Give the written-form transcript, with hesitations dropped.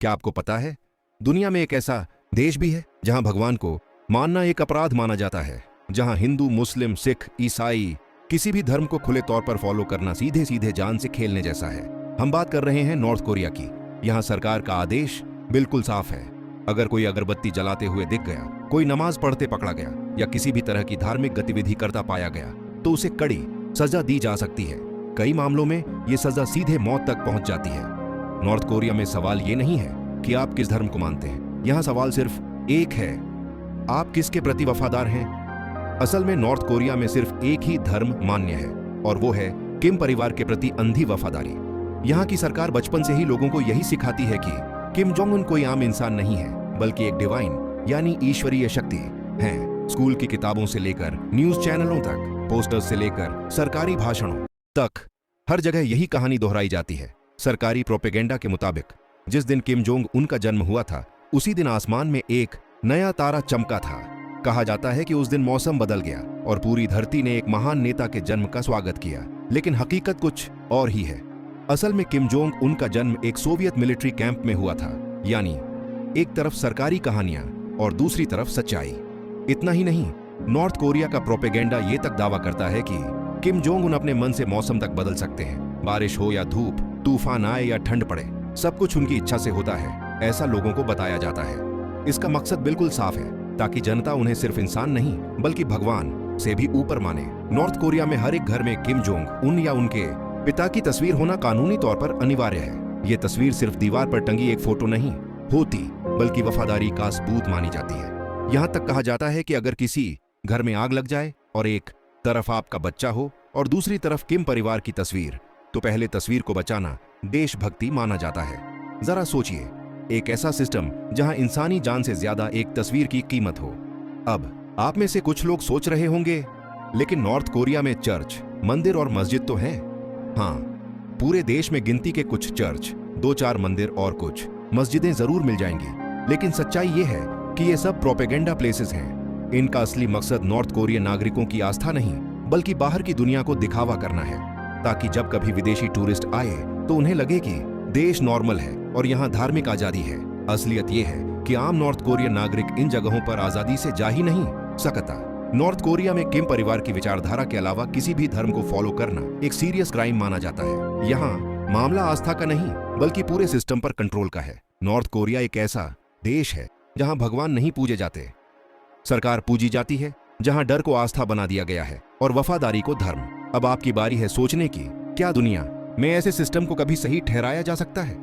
क्या आपको पता है, दुनिया में एक ऐसा देश भी है जहां भगवान को मानना एक अपराध माना जाता है, जहां हिंदू, मुस्लिम, सिख, ईसाई किसी भी धर्म को खुले तौर पर फॉलो करना सीधे सीधे जान से खेलने जैसा है। हम बात कर रहे हैं नॉर्थ कोरिया की। यहाँ सरकार का आदेश बिल्कुल साफ है। अगर कोई अगरबत्ती जलाते हुए दिख गया, कोई नमाज पढ़ते पकड़ा गया या किसी भी तरह की धार्मिक गतिविधि करता पाया गया तो उसे कड़ी सजा दी जा सकती है। कई मामलों में ये सजा सीधे मौत तक पहुंच जाती है। नॉर्थ कोरिया में सवाल ये नहीं है कि आप किस धर्म को मानते हैं, यहाँ सवाल सिर्फ एक है, आप किसके प्रति वफादार हैं। असल में नॉर्थ कोरिया में सिर्फ एक ही धर्म मान्य है और वो है किम परिवार के प्रति अंधी वफादारी। यहाँ की सरकार बचपन से ही लोगों को यही सिखाती है कि किम जोंग उन कोई आम इंसान नहीं है, बल्कि एक डिवाइन यानी ईश्वरीय शक्ति है। स्कूल की किताबों से लेकर न्यूज चैनलों तक, पोस्टर्स से लेकर सरकारी भाषणों तक हर जगह यही कहानी दोहराई जाती है। सरकारी प्रोपेगेंडा के मुताबिक जिस दिन किम जोंग उन का जन्म हुआ था, उसी दिन आसमान में एक नया तारा चमका था। कहा जाता है कि उस दिन मौसम बदल गया और पूरी धरती ने एक महान नेता के जन्म का स्वागत किया। लेकिन हकीकत कुछ और ही है। असल में किम जोंग उन का जन्म एक सोवियत मिलिट्री कैंप में हुआ था। यानी एक तरफ सरकारी कहानियां और दूसरी तरफ सच्चाई। इतना ही नहीं, नॉर्थ कोरिया का प्रोपेगेंडा ये तक दावा करता है कि किम जोंग उन अपने मन से मौसम तक बदल सकते हैं। बारिश हो या धूप, तूफान आए या ठंड पड़े, सब कुछ उनकी इच्छा से होता है, ऐसा लोगों को बताया जाता है। इसका मकसद बिल्कुल साफ है, ताकि जनता उन्हें सिर्फ इंसान नहीं बल्कि भगवान से भी ऊपर माने। नॉर्थ कोरिया में हर एक घर में किम जोंग उन या उनके पिता की तस्वीर होना कानूनी तौर पर अनिवार्य है। ये तस्वीर सिर्फ दीवार पर टंगी एक फोटो नहीं होती, बल्कि वफादारी का सबूत मानी जाती है। यहाँ तक कहा जाता है कि अगर किसी घर में आग लग जाए और एक तरफ आपका बच्चा हो और दूसरी तरफ किम परिवार की तस्वीर, तो पहले तस्वीर को बचाना देशभक्ति माना जाता है। जरा सोचिए, एक ऐसा सिस्टम जहां इंसानी जान से ज्यादा एक तस्वीर की कीमत हो। अब आप में से कुछ लोग सोच रहे होंगे, लेकिन नॉर्थ कोरिया में चर्च, मंदिर और मस्जिद तो हैं। हाँ, पूरे देश में गिनती के कुछ चर्च, 2-4 मंदिर और कुछ मस्जिदें जरूर मिल जाएंगी। लेकिन सच्चाई ये है कि ये सब प्रोपेगेंडा प्लेसेस हैं। इनका असली मकसद नॉर्थ कोरियन नागरिकों की आस्था नहीं, बल्कि बाहर की दुनिया को दिखावा करना है, ताकि जब कभी विदेशी टूरिस्ट आए तो उन्हें लगे कि देश नॉर्मल है और यहाँ धार्मिक आजादी है। असलियत ये है कि आम नॉर्थ कोरियन नागरिक इन जगहों पर आजादी से जा ही नहीं सकता। नॉर्थ कोरिया में किम परिवार की विचारधारा के अलावा किसी भी धर्म को फॉलो करना एक सीरियस क्राइम माना जाता है। यहाँ मामला आस्था का नहीं, बल्कि पूरे सिस्टम पर कंट्रोल का है। नॉर्थ कोरिया एक ऐसा देश है जहाँ भगवान नहीं पूजे जाते, सरकार पूजी जाती है, जहाँ डर को आस्था बना दिया गया है और वफादारी को धर्म। अब आपकी बारी है सोचने की, क्या दुनिया में ऐसे सिस्टम को कभी सही ठहराया जा सकता है?